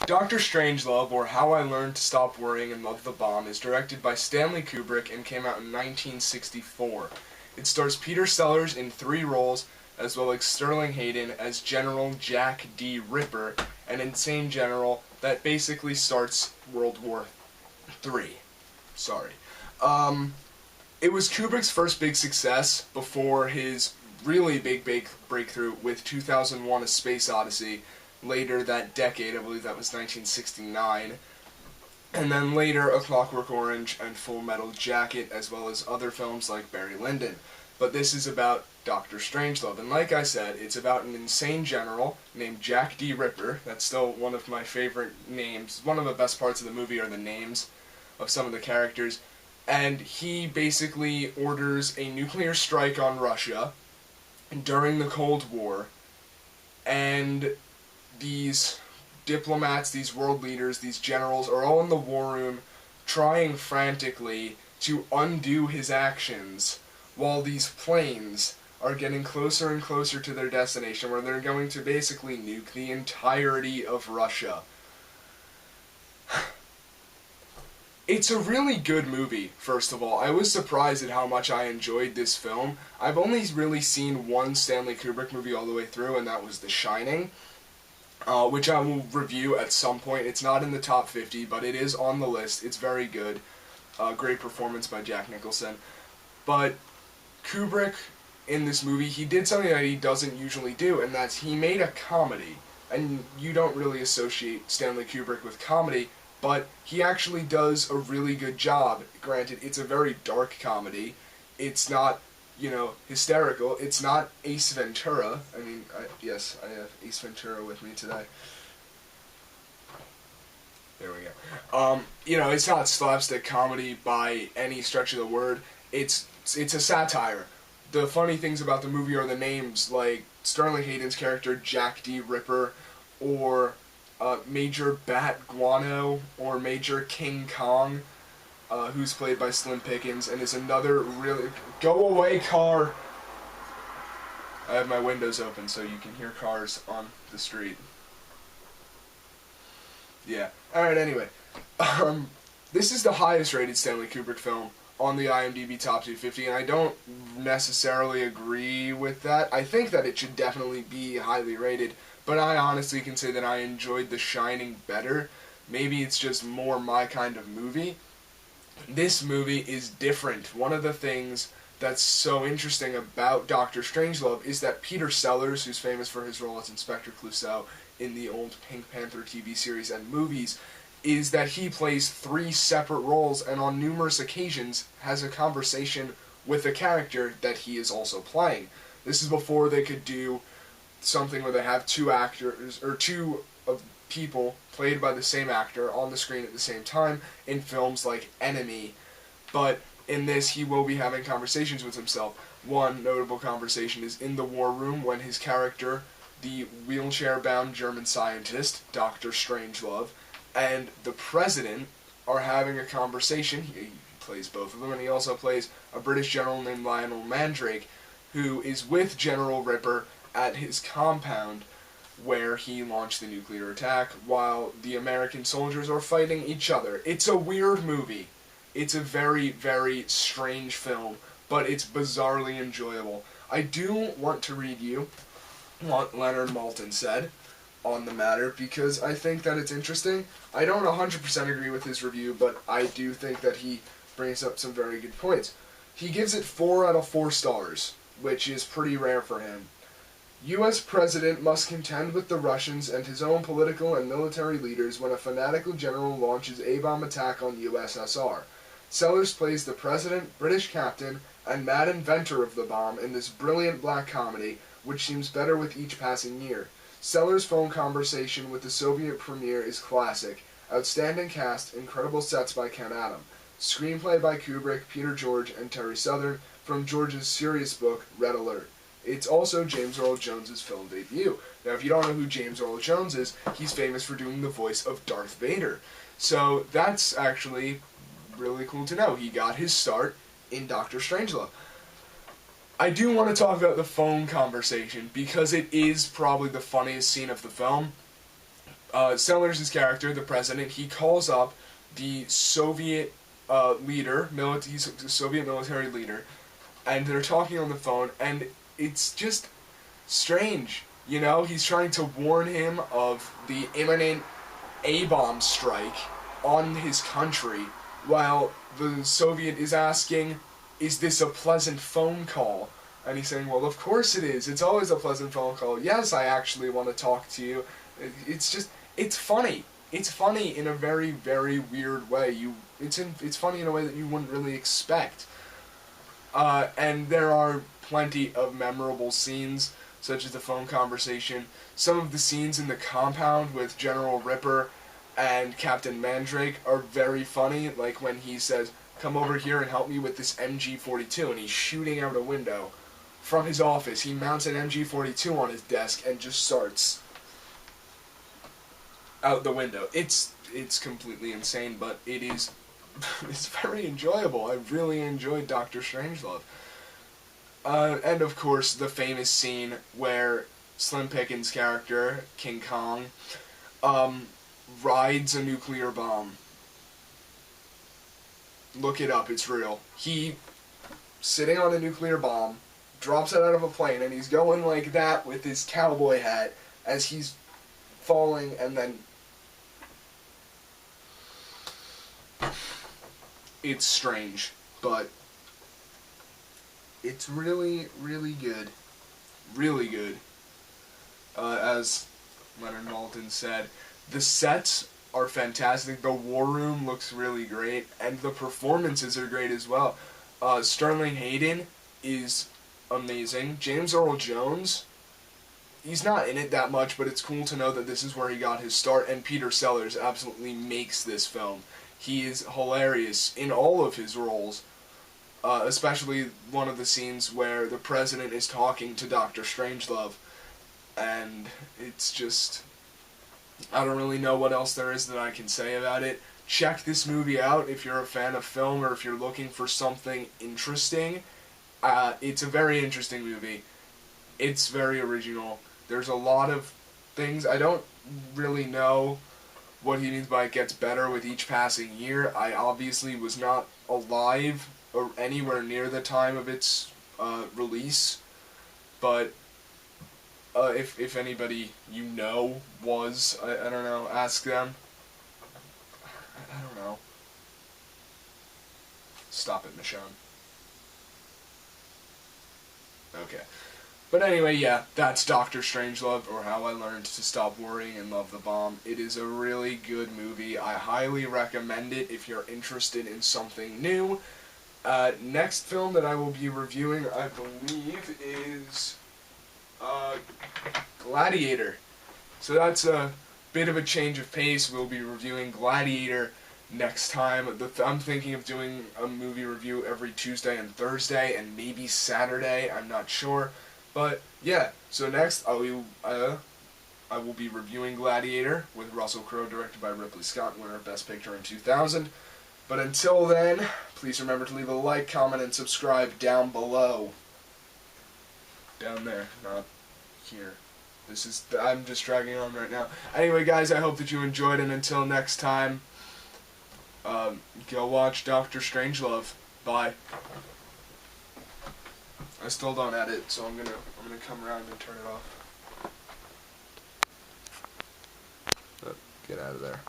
Dr. Strangelove, or How I Learned to Stop Worrying and Love the Bomb, is directed by Stanley Kubrick and came out in 1964. It stars Peter Sellers in 3 roles, as well as Sterling Hayden as General Jack D. Ripper, an insane general that basically starts World War III. Sorry. It was Kubrick's first big success before his really big breakthrough with 2001: A Space Odyssey. Later that decade, I believe that was 1969, and then later A Clockwork Orange and Full Metal Jacket, as well as other films like Barry Lyndon. But this is about Dr. Strangelove, and like I said, it's about an insane general named Jack D. Ripper. That's still one of my favorite names. One of the best parts of the movie are the names of some of the characters, and he basically orders a nuclear strike on Russia during the Cold War, and these diplomats, these world leaders, these generals are all in the war room trying frantically to undo his actions while these planes are getting closer and closer to their destination, where they're going to basically nuke the entirety of Russia. It's a really good movie, first of all. I was surprised at how much I enjoyed this film. I've only really seen one Stanley Kubrick movie all the way through, and that was The Shining, which I will review at some point. It's not in the top 50, but it is on the list. It's very good. Great performance by Jack Nicholson. But Kubrick, in this movie, he did something that he doesn't usually do, and that's he made a comedy. And you don't really associate Stanley Kubrick with comedy, but he actually does a really good job. Granted, it's a very dark comedy. It's not, hysterical. It's not Ace Ventura. I mean, yes, I have Ace Ventura with me today. There we go. It's not slapstick comedy by any stretch of the word. It's a satire. The funny things about the movie are the names, like Sterling Hayden's character, Jack D. Ripper, or Major Bat Guano, or Major King Kong, who's played by Slim Pickens, and is another really... Go away, car! I have my windows open so you can hear cars on the street. Yeah. Alright, anyway. This is the highest rated Stanley Kubrick film on the IMDb Top 250, and I don't necessarily agree with that. I think that it should definitely be highly rated, but I honestly can say that I enjoyed The Shining better. Maybe it's just more my kind of movie. This movie is different. One of the things that's so interesting about Dr. Strangelove is that Peter Sellers, who's famous for his role as Inspector Clouseau in the old Pink Panther TV series and movies, is that he plays 3 separate roles and on numerous occasions has a conversation with a character that he is also playing. This is before they could do something where they have 2 actors, or 2 of people played by the same actor on the screen at the same time in films like Enemy. But in this, he will be having conversations with himself. One notable conversation is in the war room when his character, the wheelchair-bound German scientist, Dr. Strangelove, and the president are having a conversation. He plays both of them, and he also plays a British general named Lionel Mandrake, who is with General Ripper at his compound where he launched the nuclear attack while the American soldiers are fighting each other. It's a weird movie. It's a very, very strange film, but it's bizarrely enjoyable. I do want to read you what Leonard Maltin said on the matter, because I think that it's interesting. I don't 100% agree with his review, but I do think that he brings up some very good points. He gives it 4 out of 4 stars, which is pretty rare for him. U.S. President must contend with the Russians and his own political and military leaders when a fanatical general launches A-bomb attack on USSR. Sellers plays the president, British captain, and mad inventor of the bomb in this brilliant black comedy, which seems better with each passing year. Sellers' phone conversation with the Soviet premier is classic. Outstanding cast, incredible sets by Ken Adam. Screenplay by Kubrick, Peter George, and Terry Southern from George's serious book, Red Alert. It's also James Earl Jones' film debut. Now, if you don't know who James Earl Jones is, he's famous for doing the voice of Darth Vader. So that's actually really cool to know. He got his start in Dr. Strangelove. I do want to talk about the phone conversation because it is probably the funniest scene of the film. Sellers' character, the president, he calls up the Soviet he's a Soviet military leader, and they're talking on the phone, and it's just strange. You know, he's trying to warn him of the imminent A-bomb strike on his country, while the Soviet is asking, is this a pleasant phone call? And he's saying, well, of course it is. It's always a pleasant phone call. Yes, I actually want to talk to you. It's just, it's funny. It's funny in a very, very weird way. It's funny in a way that you wouldn't really expect. And there are plenty of memorable scenes, such as the phone conversation. Some of the scenes in the compound with General Ripper and Captain Mandrake are very funny, like when he says, come over here and help me with this MG-42, and he's shooting out a window from his office. He mounts an MG-42 on his desk and just starts out the window. It's completely insane, but it's very enjoyable. I really enjoyed Dr. Strangelove. And of course, the famous scene where Slim Pickens' character, King Kong, rides a nuclear bomb. Look it up, it's real. He, sitting on a nuclear bomb, drops it out of a plane, and he's going like that with his cowboy hat as he's falling, and then it's strange, but it's really, really good. Really good. As Leonard Maltin said, the sets are fantastic, the war room looks really great, and the performances are great as well. Sterling Hayden is amazing. James Earl Jones, he's not in it that much, but it's cool to know that this is where he got his start, and Peter Sellers absolutely makes this film. He is hilarious in all of his roles, especially one of the scenes where the president is talking to Dr. Strangelove, and it's just, I don't really know what else there is that I can say about it. Check this movie out if you're a fan of film or if you're looking for something interesting. It's a very interesting movie. It's very original. There's a lot of things. I don't really know what he means by it gets better with each passing year. I obviously was not alive or anywhere near the time of its release, but if anybody you know was, I don't know, ask them. I don't know. Stop it, Michonne. Okay. But anyway, yeah, that's Dr. Strangelove, or How I Learned to Stop Worrying and Love the Bomb. It is a really good movie. I highly recommend it if you're interested in something new. Next film that I will be reviewing, I believe, is Gladiator. So that's a bit of a change of pace. We'll be reviewing Gladiator next time. I'm thinking of doing a movie review every Tuesday and Thursday, and maybe Saturday, I'm not sure. But yeah, so next I will be reviewing Gladiator with Russell Crowe, directed by Ripley Scott, winner of Best Picture in 2000. But until then, please remember to leave a like, comment, and subscribe down below. Down there, not here. I'm just dragging on right now. Anyway, guys, I hope that you enjoyed, and until next time, go watch Dr. Strangelove. Bye. I still don't edit, so I'm gonna come around and turn it off. Get out of there.